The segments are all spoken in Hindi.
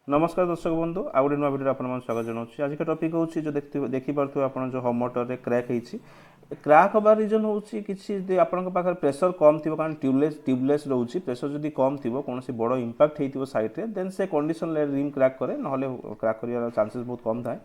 नमस्कार दर्शक बंधु आउ गोटे नुआ भिडियो आपन स्वागत जनाऊँ। आज का टॉपिक हूँ जो देखिपे आप जो होम मोटर रे क्रैक होती क्रैक हबार रिजन हूँ कि आपन पाखे प्रेसर कम थी कारण ट्यूबलेस रोचे प्रेसर जदि कम थी कौन बड़ इंपैक्ट होती साइड्रे देन से कंडीशन रिम क्रैक करे ना क्रैक कर चांसेस बहुत कम थाए।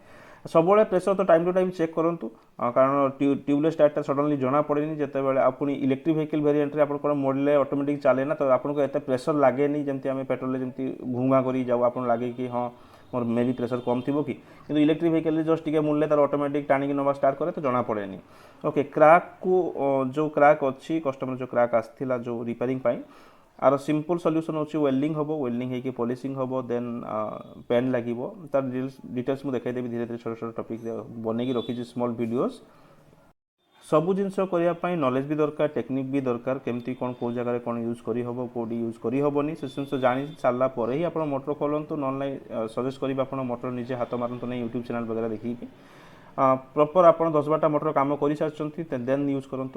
सब प्रेसर तो टाइम टू टाइम चेक करूँ कारण ट्यूबलेस टायरटा सडनली जना पड़े जिते पुणी इलेक्ट्रिक व्हीकल वेरिएंट रे आप मोड़े ऑटोमेटिक चले ना तो आपको एत प्रेसर लगे जमी आम पेट्रोल जमी घुआ कर जाऊ आप लगे कि हाँ मोर मे भी प्रेसर कम थी कि इलेक्ट्रिक व्हीकल जस्ट टे मुड़े तार ऑटोमेटिक टाणी नवा स्टार्ट करे तो जना पड़े। ओके क्रैक को जो क्रैक अच्छी कस्टमर जो क्रैक आसाला जो रिपेयरिंग आर सिंपल सॉल्यूशन होची वेल्डिंग हम वेल्डिंग होगी पॉलिशिंग हम देन पेन लगे तार डिटेल्स मुझे देखदेवी धीरे धीरे छोट छोट टॉपिक बनई रखी स्मॉल वीडियोस सबू जिन करने नॉलेज भी दरकार टेक्निक भी दरकार केमती कौन कौ जगह कौन यूज करी हबो कोडी यूज करी हबोनी से जिन जानी सारा पर ही आप मोटर खोलतु ना सजेस्ट करी आप मोटर निजे हाथ मारतु नहीं यूट्यूब चैनल वगैरह देखिए प्रॉपर आप 10-12 मोटर काम कर सारी देन यूज करूँ।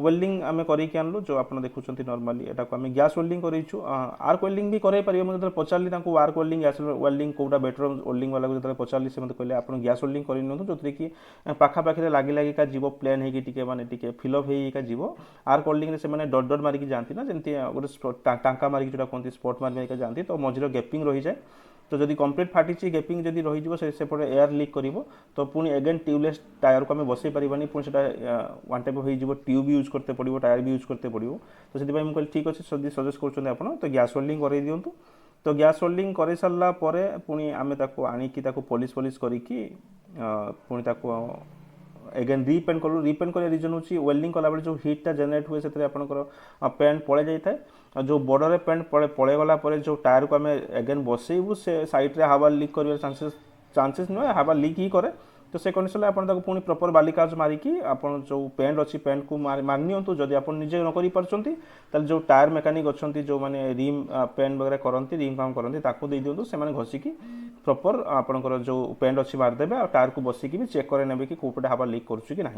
वेल्डिंग आम करके आनलु जो आप देखुं नॉर्मली एटा को आम गैस वेल्डिंग करूँ आर्क वेल्डिंग भी कर मुझे पचारि आर्क वेल्डिंग गैस वेल्डिंग कौटा बेटर वेल्डिंग वाला को जो पचारि से मतलब कहले आप गैस वेल्डिंग कर जो कि पाखापाखि लगी लगिका जीव प्लेन होगी माने फिलअप होगा जीव आर्क वेल्डिंग से डट डट मारिक जाती ना जमी गोटे टांका मारिक जो कहते स्पॉट मारिक जाती तो मझीर गैपिंग रही जाए तो जदि कंप्लीट फाटी गैपिंग जदि रही सेपटे एयर लीक कर तो पुणी एगेन ट्यूबलेस टायर को आम बसई पार्बानी पुणी से वन टाइप हो ट्यूब यूज करते पड़ो टायर भी यूज करते पड़ो तो से मुझे ठीक अच्छे सजेस्ट कर तो गैस वेल्डिंग कर दिंतु तो गैस वेल्डिंग कर सारा पुणी आम आणिकी पॉलिश करके पुणी एगेन रिपेंट कलु रिपेंट कर रिजन हूँ वेल्डिंग कला जो हिटा जेनेट हुए से पेंट पड़े जाए जो बॉर्डर पेंट पड़े गला जो टायर को आम एगेन बसईबू से सैड्रे हवा लीक कर चांसेस नुहे हवा लीक ही करे तो से कंडीशन आप पुणी प्रॉपर बालिकाज मारिकी आप जो पेंट अच्छी पेंट को मारनी जदि आप निजे न कर जो टायर मेकानिक अच्छा जो मैंने रिम पेंट वगैरह करती रिम काम करती दे दिंतु से घषिकी प्रॉपर आपंकर जो पेंट अच्छी मारदेवे और टायर को बसिकी भी चेक करे कि कौपटे हवा लीक करुच्ची कि ना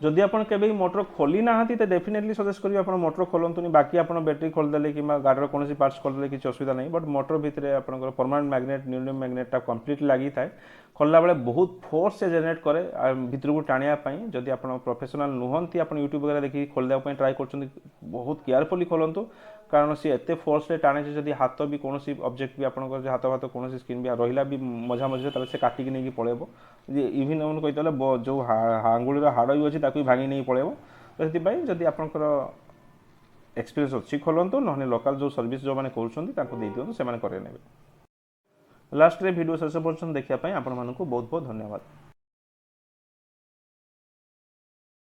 जदि आप केवे मोटर खोली ना तो डेफिनेटली सजेस्ट करेंगे आप मोटर खोलतुनि बाकी आप बैटेरी खोलदे कि गाड़ीर कौन पार्ट्स खोलदे किसी असुविधा नहीं बट मोटर भितर आप परमानेंट मैग्नेट न्यूनियम मैग्नेटा कम्प्लीट लगी थाए खोलला बेले बहुत फोर्स से जेनेरेट करे भितर को टाणियापाई जदि आप प्रोफेशनल नुहति आप यूट्यूब वगैरह देखिए खोलने ट्राए कर बहुत केयरफुली खोलतु कारण सी एत फोर्स टाणे जदि हाथ भी कौन ऑब्जेक्ट भी आप हाथ हाथ कौन स्क्रीन भी रहा भी मझा मझे से काटिकी नहीं पड़ेब इवन हम कही जो आंगुल हाड़ भी अच्छी भी भांगी नहीं पड़ेब तो से जदि आपंकर एक्सपीरियंस अच्छी खोलतु ना लोकल जो सर्विस जो मैंने कर से करे लास्ट रे वीडियो शेष पर्यटन देखा आप बहुत बहुत धन्यवाद।